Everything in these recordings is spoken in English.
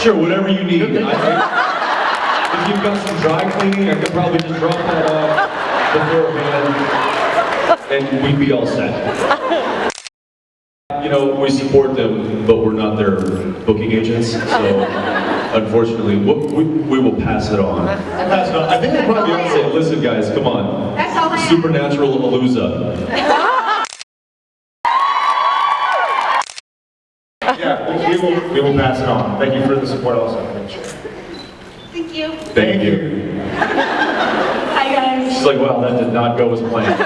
Sure, whatever you need. If you've got some dry cleaning, I could probably just drop that off beforehand, and we'd be all set. You know, we support them, but we're not their booking agents, so unfortunately, we will pass it on. Pass it on. I think they probably I'll say, listen guys, come on. That's all I have. Supernatural Palooza. Yeah, we will pass it on. Thank you for the support also. Thank you. Thank you. Hi guys. She's like, wow, that did not go as planned.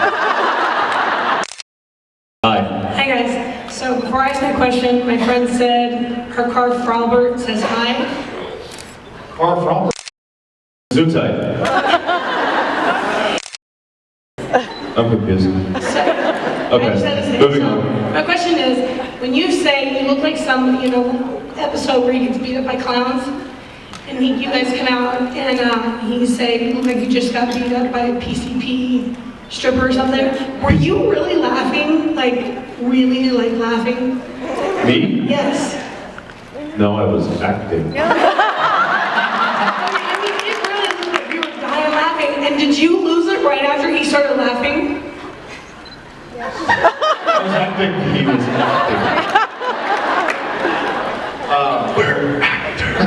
Hi. Hi guys. So before I ask my question, my friend said her car Fralbert says hi. Car from? Zoom tight. I'm confused. Okay, moving on. My question is, when you say you look like some, episode where he gets beat up by clowns, and you guys come out and he say you look like you just got beat up by a PCP stripper or something, were you really laughing? Really laughing? Me? Yes. No, I was acting. I mean, it really looked like you were dying laughing. And did you lose it right after he started laughing? I was acting. He was acting. We're actors.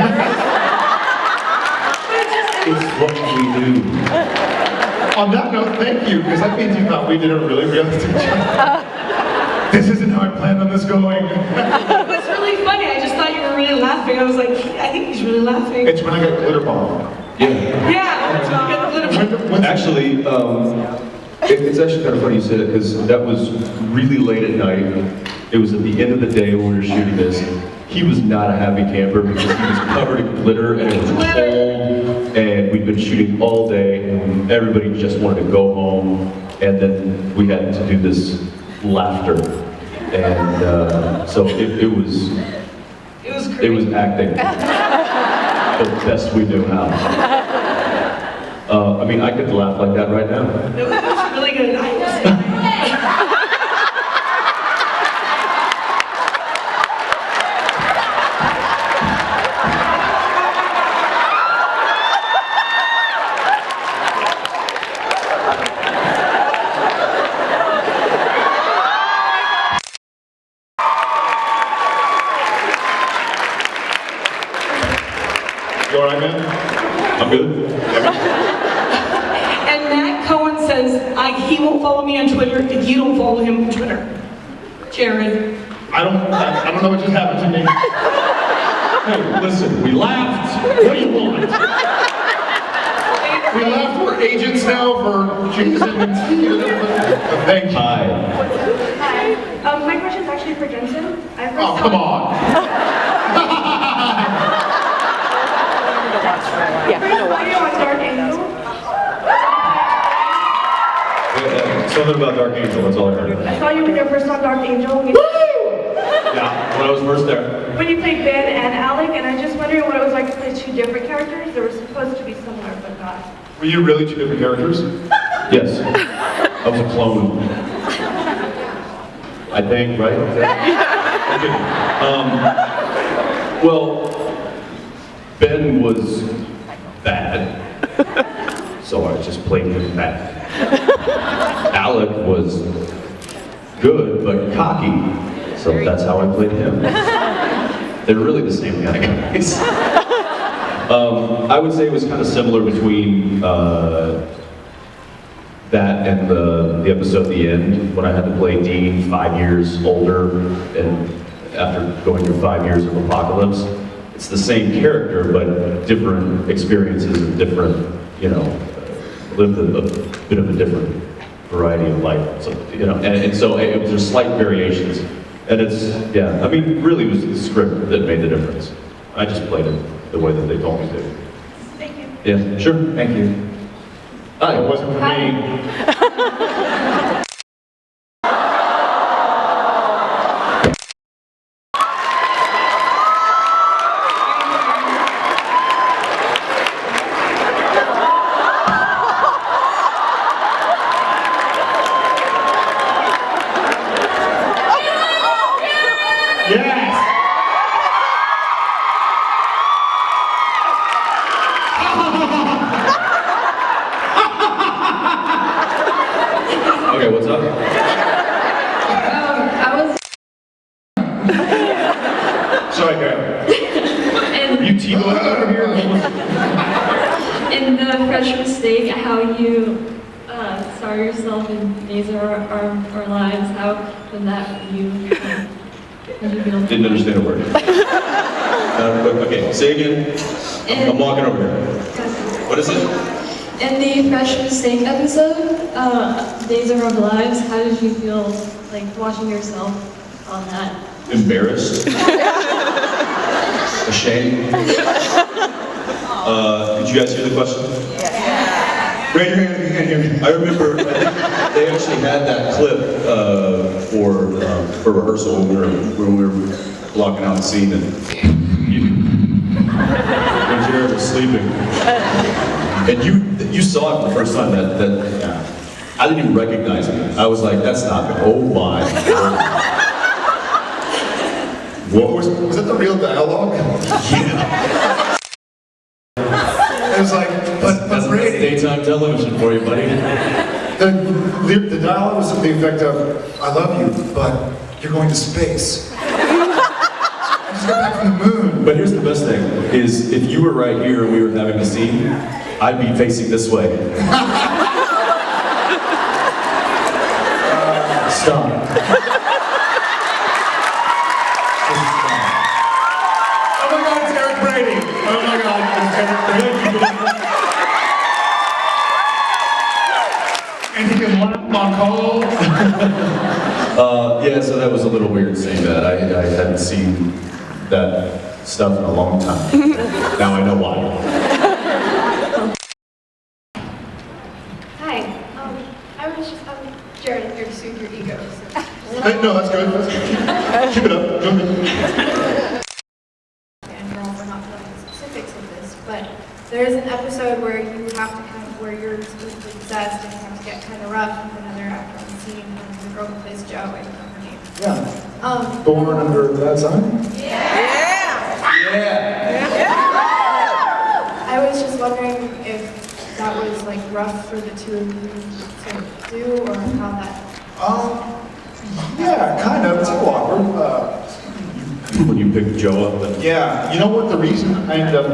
It's what we do. On that note, thank you, because that means you thought we did a really realistic job. This isn't how I planned on this going. It was really funny. I just thought you were really laughing. I was like, I think he's really laughing. It's when I got glitter bomb. Yeah. Yeah, that's when you get the glitter. Actually, it's actually kind of funny you said it, because that was really late at night. It was at the end of the day when we were shooting this. He was not a happy camper because he was covered in glitter and it was cold, and we'd been shooting all day and everybody just wanted to go home, and then we had to do this laughter, and so it was acting the best we knew how. I mean, I could laugh like that right now. It was really good. You alright, man? I'm good. And Matt Cohen says he won't follow me on Twitter if you don't follow him on Twitter. Jared. I don't know what just happened to me. Hey, listen, we laughed. What do you want? We laughed. We're agents now for Jensen and thank you. Hi. Hi. My question is actually for Jensen. Oh, come on. Yeah, first video on Dark Angel. Something about Dark Angel, that's all I heard. I saw you in your first song, Dark Angel. Yeah, when I was first there. When you played Ben and Alec, and I just wondering what it was like to play two different characters. They were supposed to be similar, but not. Were you really two different characters? Yes. I was a clone. I think, right? Okay. Well, Ben was bad, so I just played him bad. Alec was good, but cocky, so that's how I played him. They're really the same kind of guys. I would say it was kind of similar between that and the episode at the end, when I had to play Dean 5 years older, and after going through 5 years of apocalypse. It's the same character, but different experiences and different, lived a bit of a different variety of life. So, and so it was just slight variations. And I mean, really it was the script that made the difference. I just played it the way that they told me to. Thank you. Yeah, sure, thank you. It wasn't for me. Okay, what's up? I was Sorry, go. Are you T-Bone over here? in the fresh mistake, how you saw yourself in Days of Our Lives. How was that for you? How did you feel? Didn't understand a word. Okay, say again. I'm walking over here. What is it? In the Fresh Mistake episode, Days of Our Lives, how did you feel like watching yourself on that? Embarrassed. Ashamed. Did you guys hear the question? Raise your hand if you can't hear me. I remember they actually had that clip for rehearsal when we were blocking out the scene and when Jared was sleeping. And you saw it the first time that I didn't even recognize him. I was like, that's not it. Oh my God. What was that the real dialogue? Yeah. It was like, but That's Brady. daytime television for you, buddy. The dialogue was to the effect of, I love you, but you're going to space. I just got back from the moon. But here's the best thing, is if you were right here and we were having a scene, I'd be facing this way. Stop. Oh my God, it's Eric Brady. Oh my God, it's Eric Brady. And he can laugh on call. Yeah, so that was a little weird saying that. I hadn't seen that stuff in a long time. Now I know why. Hi, I was just, Jared, I'm here to soothe your ego. Hey, no, that's good. Keep it up. Jump in. And we're not telling the specifics of this, but there's an episode where you have to where you're supposed to be obsessed and you have to get kind of rough with another actor on the scene, and the girl who plays Joe, I don't know her name. Yeah. Born under that sign? I was just wondering if that was like rough for the two of you to do, or how that. Yeah, kind of. It's a little awkward. When you picked Joe up, but Yeah, you know what? The reason I ended up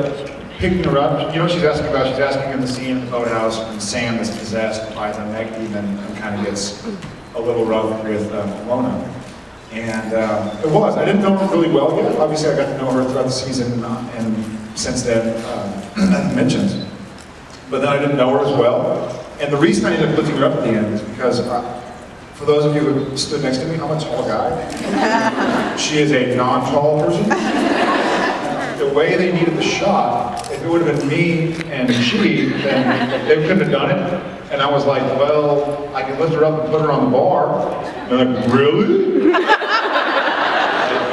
picking her up, you know what she's asking about? She's asking in the scene at the boathouse when Sam is possessed by the Meg demon and kind of gets a little rough with Mona. And it was. I didn't know her really well yet. Obviously, I got to know her throughout the season and since then, as mentioned. But then I didn't know her as well. And the reason I ended up lifting her up at the end is because for those of you who stood next to me, I'm a tall guy. She is a non-tall person. The way they needed the shot, if it would have been me and she, then they couldn't have done it. And I was like, well, I can lift her up and put her on the bar. And they're like, really?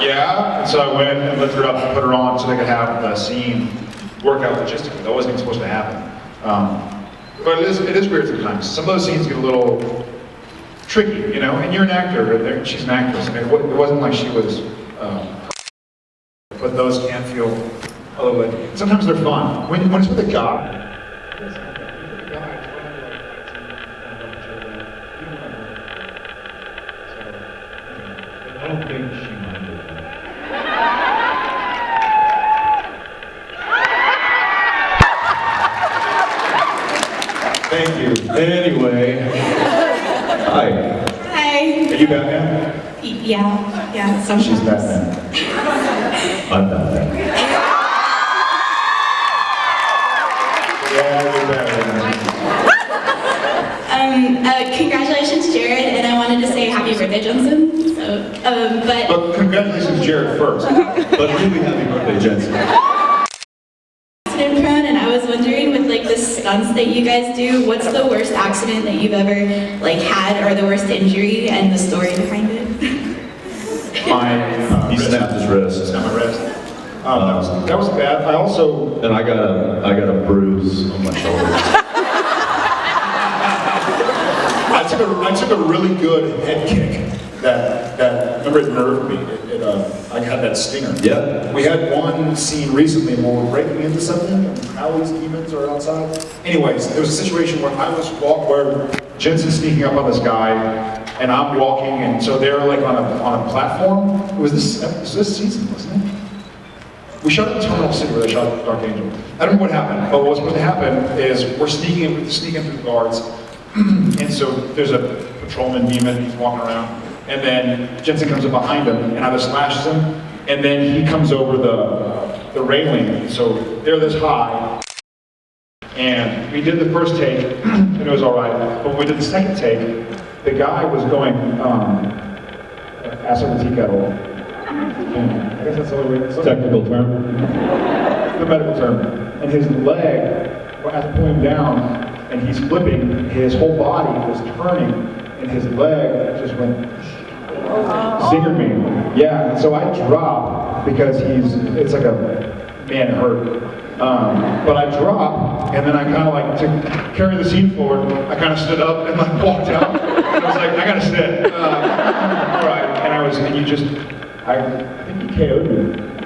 Yeah. And so I went and lifted her up and put her on so they could have the scene work out logistically. That wasn't even supposed to happen. But it is weird sometimes. Some of those scenes get a little tricky, you know, and you're an actor, and she's an actress. I mean, it wasn't like she was, but those can feel a little bit, sometimes they're fun. When it's with a guy, I don't think she minded that. Thank you. anyway. Hi. Hi. Are you Batman? Yeah, sometimes. She's Batman. I'm Batman. Yeah, you're Batman. Congratulations, Jared, and I wanted to say happy birthday, Jensen. But But congratulations, Jared, first. But really happy birthday, Jensen. accident prone, and I was wondering, with like the stunts that you guys do, what's the worst accident that you've ever like had, or the worst injury, and the story behind it? My He snapped his wrist. Not my wrist. That was bad. I also And I got a bruise on my shoulder. I took a really good head kick that remember it nerved me. I got that stinger. Yeah. We had one scene recently where we're breaking into something and Allie's demons are outside. Anyways, there was a situation where Jensen's sneaking up on this guy, and I'm walking, and so they're like on a platform. It was this season, wasn't it? We shot at Terminal City where they shot Dark Angel. I don't know what happened, but what's supposed to happen is we're sneaking through the guards, and so there's a patrolman demon, he's walking around, and then Jensen comes up behind him and either slashes him, and then he comes over the railing, so they're this high. And we did the first take, and it was all right. But when we did the second take, the guy was going ass over tea kettle. And I guess that's the only way. Technical term. The medical term. And his leg, as I pulled him down, and he's flipping, his whole body was turning, and his leg just went zingered me. Yeah, and so I dropped because it's like a man it hurt. But I dropped, and then I kind of like, to carry the scene forward, I kind of stood up and like walked out. And I was like, I gotta sit. All right, and you just, I think you KO'd me.